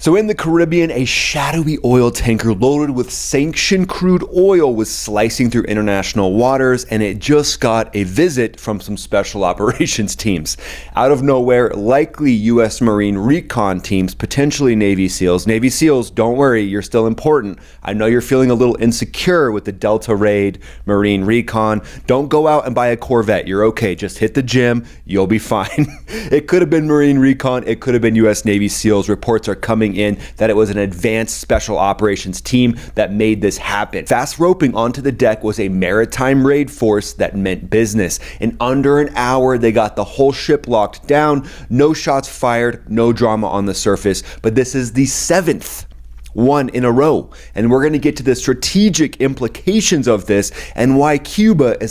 So in the Caribbean, a shadowy oil tanker loaded with sanctioned crude oil was slicing through international waters, and it just got a visit from some special operations teams. Out of nowhere, likely U.S. Marine recon teams, potentially Navy SEALs. Navy SEALs, don't worry, you're still important. I know you're feeling a little insecure with the Delta Raid, Marine recon. Don't go out and buy a Corvette. You're okay. Just hit the gym. You'll be fine. It could have been Marine recon. It could have been U.S. Navy SEAls. Reports are coming in that it was an advanced special operations team that made this happen. Fast roping onto the deck was a maritime raid force that meant business. In under an hour, they got the whole ship locked down. No shots fired, no drama on the surface, but this is the 7th one in a row. And we're going to get to the strategic implications of this and why Cuba is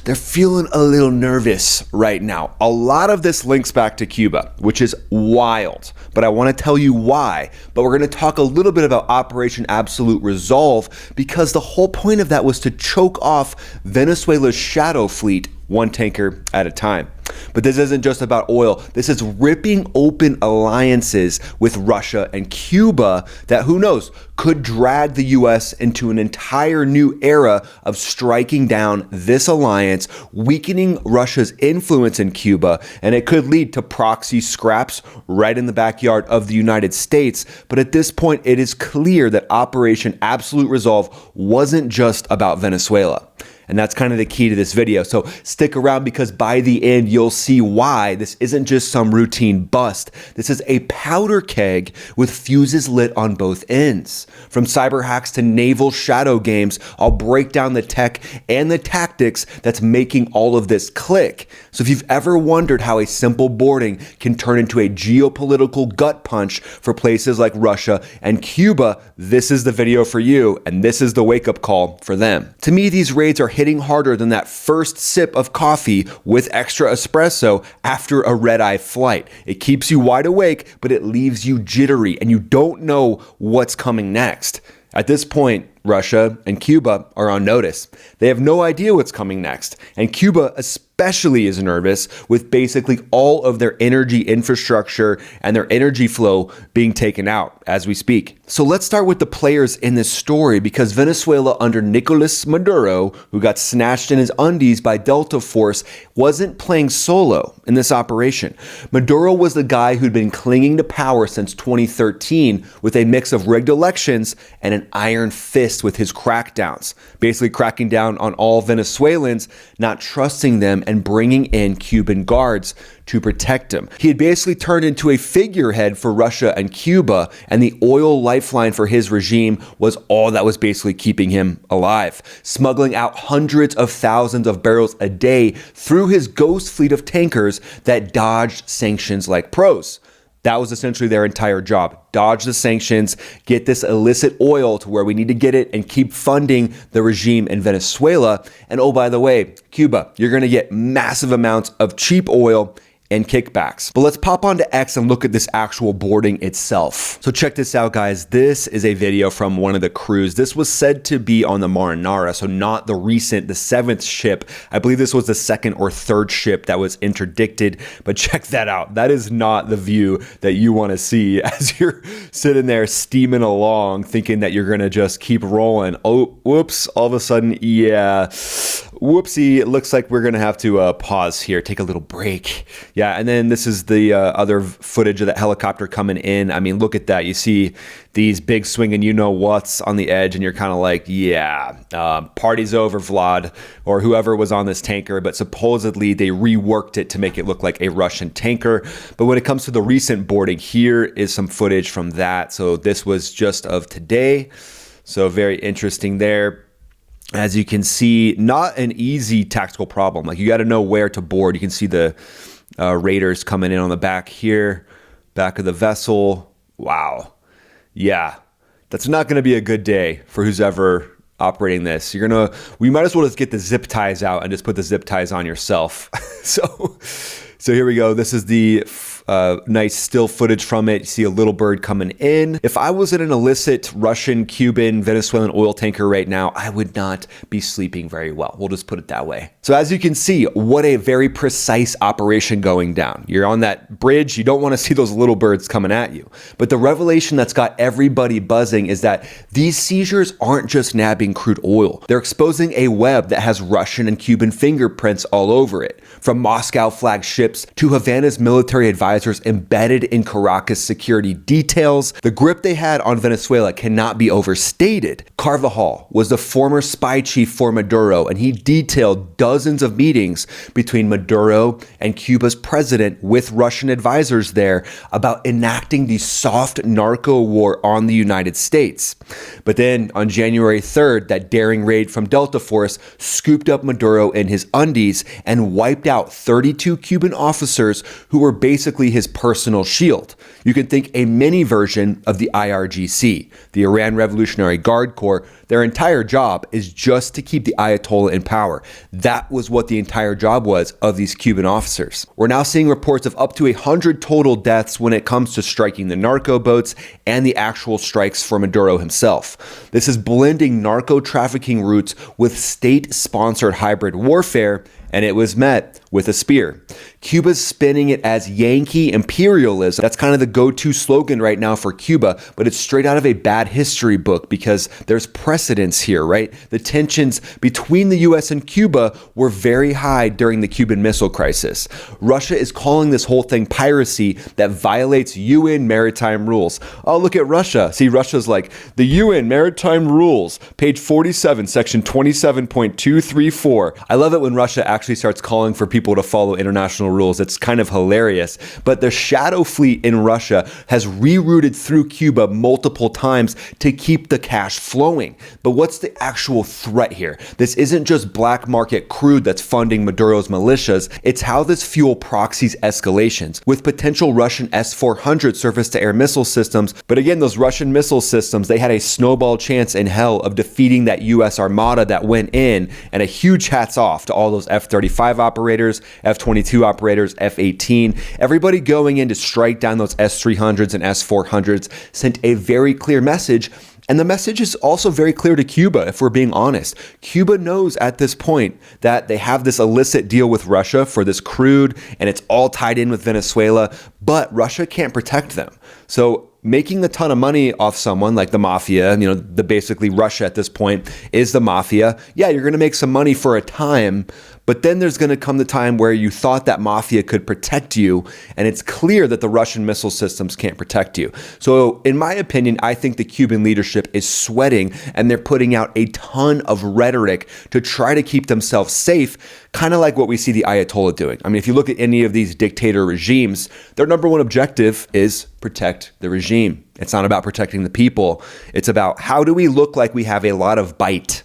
they're feeling a little nervous right now. A lot of this links back to Cuba, which is wild, but I want to tell you why. But we're going to talk a little bit about Operation Absolute Resolve, because the whole point of that was to choke off Venezuela's shadow fleet, one tanker at a time. But this isn't just about oil. This is ripping open alliances with Russia and Cuba that, who knows, could drag the US into an entire new era of striking down this alliance, weakening Russia's influence in Cuba, and it could lead to proxy scraps right in the backyard of the United States. But at this point, it is clear that Operation Absolute Resolve wasn't just about Venezuela. And that's kind of the key to this video. So stick around, because by the end, you'll see why this isn't just some routine bust. This is a powder keg with fuses lit on both ends. From cyber hacks to naval shadow games, I'll break down the tech and the tactics that's making all of this click. So if you've ever wondered how a simple boarding can turn into a geopolitical gut punch for places like Russia and Cuba, this is the video for you, and this is the wake-up call for them. To me, these raids are hitting harder than that first sip of coffee with extra espresso after a red-eye flight. It keeps you wide awake, but it leaves you jittery, and you don't know what's coming next. At this point, Russia and Cuba are on notice. They have no idea what's coming next, and Cuba especially is nervous, with basically all of their energy infrastructure and their energy flow being taken out as we speak. So let's start with the players in this story, because Venezuela under Nicolas Maduro, who got snatched in his undies by Delta Force, wasn't playing solo in this operation. Maduro was the guy who'd been clinging to power since 2013 with a mix of rigged elections and an iron fist with his crackdowns, basically cracking down on all Venezuelans, not trusting them, and bringing in Cuban guards to protect him. He had basically turned into a figurehead for Russia and Cuba, and the oil lifeline for his regime was all that was basically keeping him alive, smuggling out hundreds of thousands of barrels a day through his ghost fleet of tankers that dodged sanctions like pros. That was essentially their entire job. Dodge the sanctions, get this illicit oil to where we need to get it, and keep funding the regime in Venezuela. And oh, by the way, Cuba, you're going to get massive amounts of cheap oil and kickbacks. But let's pop onto X and look at this actual boarding itself. So check this out, guys. This is a video from one of the crews. This was said to be on the Marinara, so not the 7th ship. I believe this was the 2nd or 3rd ship that was interdicted, but check that out. That is not the view that you want to see as you're sitting there steaming along, thinking that you're gonna just keep rolling. Oh, whoops, all of a sudden, yeah, whoopsie, it looks like we're gonna have to pause here, take a little break. Yeah, and then this is the other footage of that helicopter coming in. I mean, look at that. You see these big swinging you-know-whats on the edge, and you're kind of like, yeah, party's over, Vlad, or whoever was on this tanker. But supposedly they reworked it to make it look like a Russian tanker. But when it comes to the recent boarding, here is some footage from that. So this was just of today. So very interesting there. As you can see, not an easy tactical problem. Like, you got to know where to board. You can see the raiders coming in on the back here, back of the vessel. Wow. Yeah, that's not going to be a good day for who's ever operating this. We might as well just get the zip ties out and just put the zip ties on yourself. So here we go. This is the nice still footage from it. You see a little bird coming in. If I was in an illicit Russian, Cuban, Venezuelan oil tanker right now, I would not be sleeping very well. We'll just put it that way. So as you can see, what a very precise operation going down. You're on that bridge. You don't want to see those little birds coming at you. But the revelation that's got everybody buzzing is that these seizures aren't just nabbing crude oil. They're exposing a web that has Russian and Cuban fingerprints all over it. From Moscow flagged ships to Havana's military advisors embedded in Caracas security details, the grip they had on Venezuela cannot be overstated. Carvajal was the former spy chief for Maduro, and he detailed dozens of meetings between Maduro and Cuba's president with Russian advisors there about enacting the soft narco war on the United States. But then on January 3rd, that daring raid from Delta Force scooped up Maduro in his undies and wiped out 32 Cuban officers who were basically his personal shield. You can think a mini version of the IRGC, the Iran Revolutionary Guard Corps. Their entire job is just to keep the Ayatollah in power. That was what the entire job was of these Cuban officers. We're now seeing reports of up to 100 total deaths when it comes to striking the narco boats and the actual strikes for Maduro himself. This is blending narco trafficking routes with state-sponsored hybrid warfare, and it was met with a spear. Cuba's spinning it as Yankee imperialism. That's kind of the go-to slogan right now for Cuba, but it's straight out of a bad history book because there's precedence here, right? The tensions between the US and Cuba were very high during the Cuban Missile Crisis. Russia is calling this whole thing piracy that violates UN maritime rules. Oh, look at Russia. See, Russia's like, the UN maritime rules, page 47, section 27.234. I love it when Russia actually starts calling for people to follow international rules. It's kind of hilarious. But the shadow fleet in Russia has rerouted through Cuba multiple times to keep the cash flowing. But what's the actual threat here? This isn't just black market crude that's funding Maduro's militias. It's how this fuel proxies escalations with potential Russian S-400 surface-to-air missile systems. But again, those Russian missile systems, they had a snowball chance in hell of defeating that US armada that went in, and a huge hats off to all those F-35 operators, F-22 operators, F-18, everybody going in to strike down those S-300s and S-400s sent a very clear message. And the message is also very clear to Cuba, if we're being honest. Cuba knows at this point that they have this illicit deal with Russia for this crude, and it's all tied in with Venezuela, but Russia can't protect them. So making a ton of money off someone like the mafia, basically Russia at this point is the mafia. Yeah, you're going to make some money for a time, but then there's going to come the time where you thought that mafia could protect you, and it's clear that the Russian missile systems can't protect you. So in my opinion, I think the Cuban leadership is sweating, and they're putting out a ton of rhetoric to try to keep themselves safe, kind of like what we see the Ayatollah doing. I mean, if you look at any of these dictator regimes, their number one objective is protect the regime. It's not about protecting the people. It's about how do we look like we have a lot of bite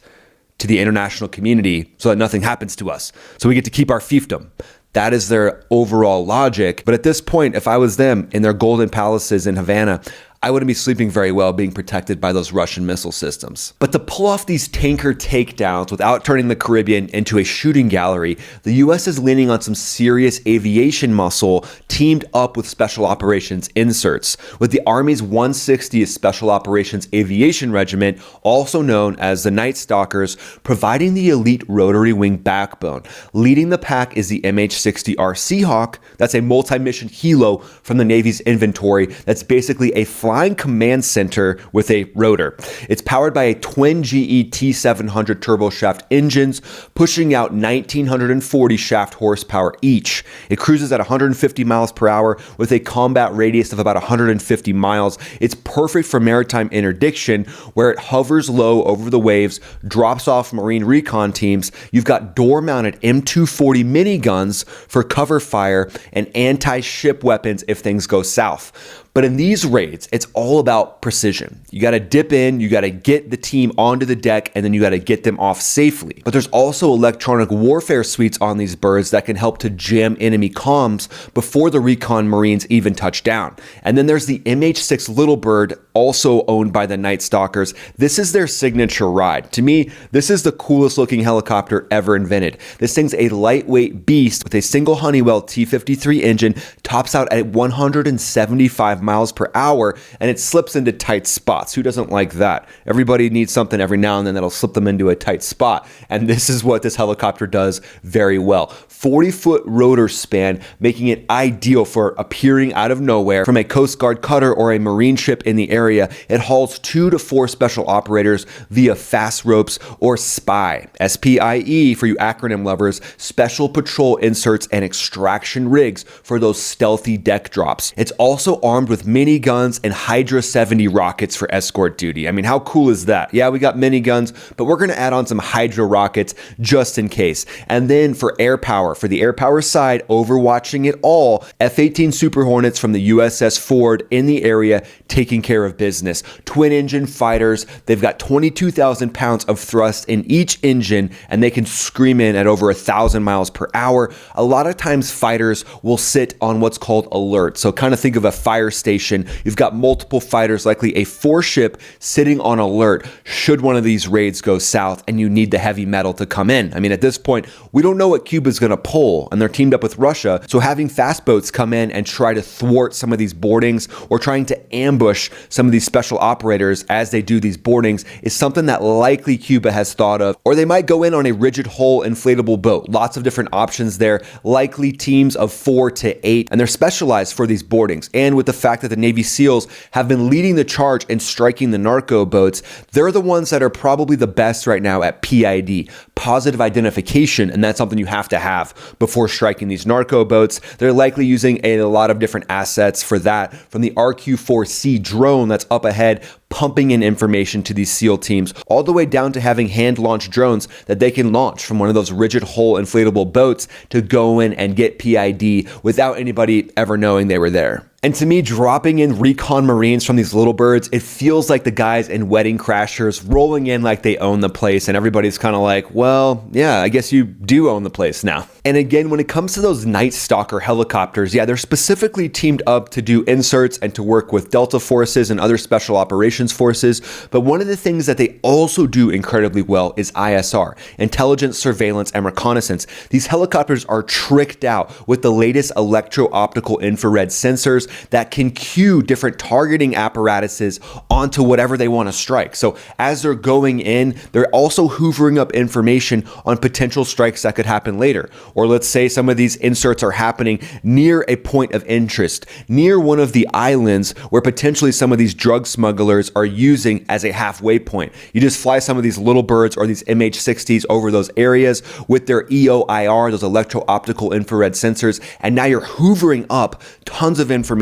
to the international community so that nothing happens to us, so we get to keep our fiefdom. That is their overall logic. But at this point, if I was them in their golden palaces in Havana, I wouldn't be sleeping very well being protected by those Russian missile systems. But to pull off these tanker takedowns without turning the Caribbean into a shooting gallery, the US is leaning on some serious aviation muscle teamed up with Special Operations inserts, with the Army's 160th Special Operations Aviation Regiment, also known as the Night Stalkers, providing the elite rotary wing backbone. Leading the pack is the MH-60R Seahawk. That's a multi-mission helo from the Navy's inventory that's basically a flying command center with a rotor. It's powered by a twin GE T700 turboshaft engines, pushing out 1,940 shaft horsepower each. It cruises at 150 miles per hour with a combat radius of about 150 miles. It's perfect for maritime interdiction, where it hovers low over the waves, drops off marine recon teams. You've got door-mounted M240 miniguns for cover fire and anti-ship weapons if things go south. But in these raids, it's all about precision. You got to dip in, you got to get the team onto the deck, and then you got to get them off safely. But there's also electronic warfare suites on these birds that can help to jam enemy comms before the recon Marines even touch down. And then there's the MH-6 Little Bird, also owned by the Night Stalkers. This is their signature ride. To me, this is the coolest looking helicopter ever invented. This thing's a lightweight beast with a single Honeywell T-53 engine, tops out at 175 miles per hour, and it slips into tight spots. Who doesn't like that? Everybody needs something every now and then that'll slip them into a tight spot, and this is what this helicopter does very well. 40-foot rotor span, making it ideal for appearing out of nowhere from a Coast Guard cutter or a Marine ship in the area. It hauls 2 to 4 special operators via fast ropes or SPIE, S-P-I-E for you acronym lovers, Special Patrol Inserts and Extraction Rigs for those stealthy deck drops. It's also armed with miniguns and Hydra 70 rockets for escort duty. I mean, how cool is that? Yeah, we got miniguns, but we're going to add on some Hydra rockets just in case. And then for air power, for the air power side, overwatching it all, F-18 Super Hornets from the USS Ford in the area taking care of business. Twin engine fighters, they've got 22,000 pounds of thrust in each engine, and they can scream in at over 1,000 miles per hour. A lot of times fighters will sit on what's called alert. So kind of think of a fire station. You've got multiple fighters, likely a 4-ship sitting on alert should one of these raids go south and you need the heavy metal to come in. I mean, at this point, we don't know what Cuba's going to pull, and they're teamed up with Russia. So having fast boats come in and try to thwart some of these boardings or trying to ambush some of these special operators as they do these boardings is something that likely Cuba has thought of. Or they might go in on a rigid hull inflatable boat. Lots of different options there, likely teams of 4 to 8, and they're specialized for these boardings. And with the fact that the Navy SEALs have been leading the charge and striking the narco boats, they're the ones that are probably the best right now at PID, positive identification, and that's something you have to have before striking these narco boats. They're likely using a lot of different assets for that, from the RQ-4C drone that's up ahead, pumping in information to these SEAL teams, all the way down to having hand-launched drones that they can launch from one of those rigid hull inflatable boats to go in and get PID without anybody ever knowing they were there. And to me, dropping in recon Marines from these little birds, it feels like the guys in Wedding Crashers rolling in like they own the place, and everybody's kind of like, well, yeah, I guess you do own the place now. And again, when it comes to those Night Stalker helicopters, yeah, they're specifically teamed up to do inserts and to work with Delta forces and other special operations forces. But one of the things that they also do incredibly well is ISR, intelligence, surveillance, and reconnaissance. These helicopters are tricked out with the latest electro-optical infrared sensors that can cue different targeting apparatuses onto whatever they want to strike. So as they're going in, they're also hoovering up information on potential strikes that could happen later. Or let's say some of these inserts are happening near a point of interest, near one of the islands where potentially some of these drug smugglers are using as a halfway point. You just fly some of these little birds or these MH-60s over those areas with their EOIR, those electro-optical infrared sensors, and now you're hoovering up tons of information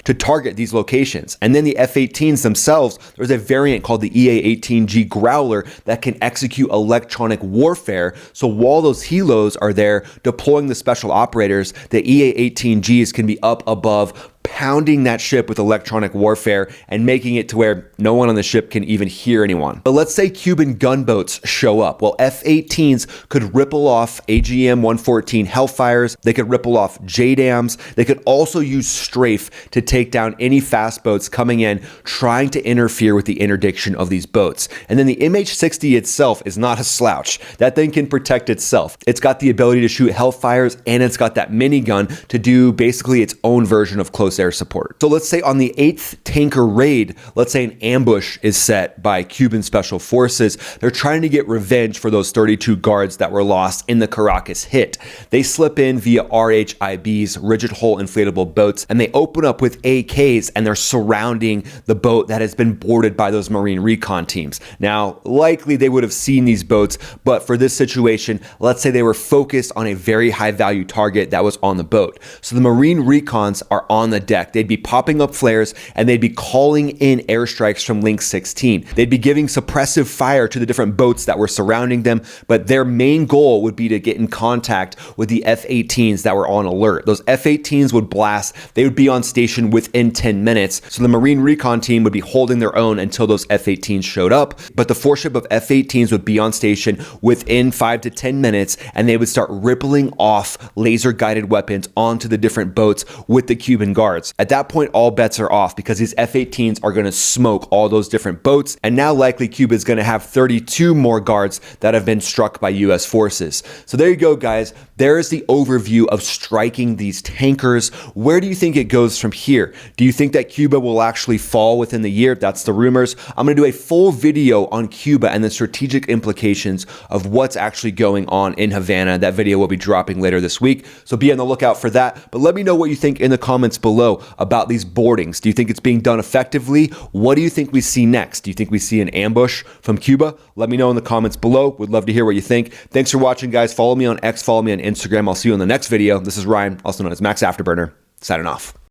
to target these locations. And then the F-18s themselves, there's a variant called the EA-18G Growler that can execute electronic warfare. So while those helos are there deploying the special operators, the EA-18Gs can be up above, pounding that ship with electronic warfare and making it to where no one on the ship can even hear anyone. But let's say Cuban gunboats show up. Well, F-18s could ripple off AGM-114 Hellfires. They could ripple off JDAMs. They could also use strafe to take down any fast boats coming in, trying to interfere with the interdiction of these boats. And then the MH-60 itself is not a slouch. That thing can protect itself. It's got the ability to shoot Hellfires, and it's got that minigun to do basically its own version of close air support. So let's say on the 8th tanker raid, let's say an ambush is set by Cuban special forces. They're trying to get revenge for those 32 guards that were lost in the Caracas hit. They slip in via RHIBs, rigid hull inflatable boats, and they open up with AKs, and they're surrounding the boat that has been boarded by those Marine recon teams. Now, likely they would have seen these boats, but for this situation, let's say they were focused on a very high value target that was on the boat. So the Marine recons are on the deck. They'd be popping up flares and they'd be calling in airstrikes from Link 16. They'd be giving suppressive fire to the different boats that were surrounding them, but their main goal would be to get in contact with the F-18s that were on alert. Those F-18s would blast. They would be on station within 10 minutes. So the Marine Recon team would be holding their own until those F-18s showed up. But the 4-ship of F-18s would be on station within 5 to 10 minutes, and they would start rippling off laser-guided weapons onto the different boats with the Cuban guards. At that point, all bets are off because these F-18s are going to smoke all those different boats, and now likely Cuba is going to have 32 more guards that have been struck by U.S. forces. So there you go, guys. There is the overview of striking these tankers. Where do you think it goes from here? Do you think that Cuba will actually fall within the year? That's the rumors. I'm going to do a full video on Cuba and the strategic implications of what's actually going on in Havana. That video will be dropping later this week, so be on the lookout for that. But let me know what you think in the comments below about these boardings. Do you think it's being done effectively? What do you think we see next? Do you think we see an ambush from Cuba? Let me know in the comments below. Would love to hear what you think. Thanks for watching, guys. Follow me on X, follow me on Instagram. I'll see you in the next video. This is Ryan, also known as Max Afterburner, signing off.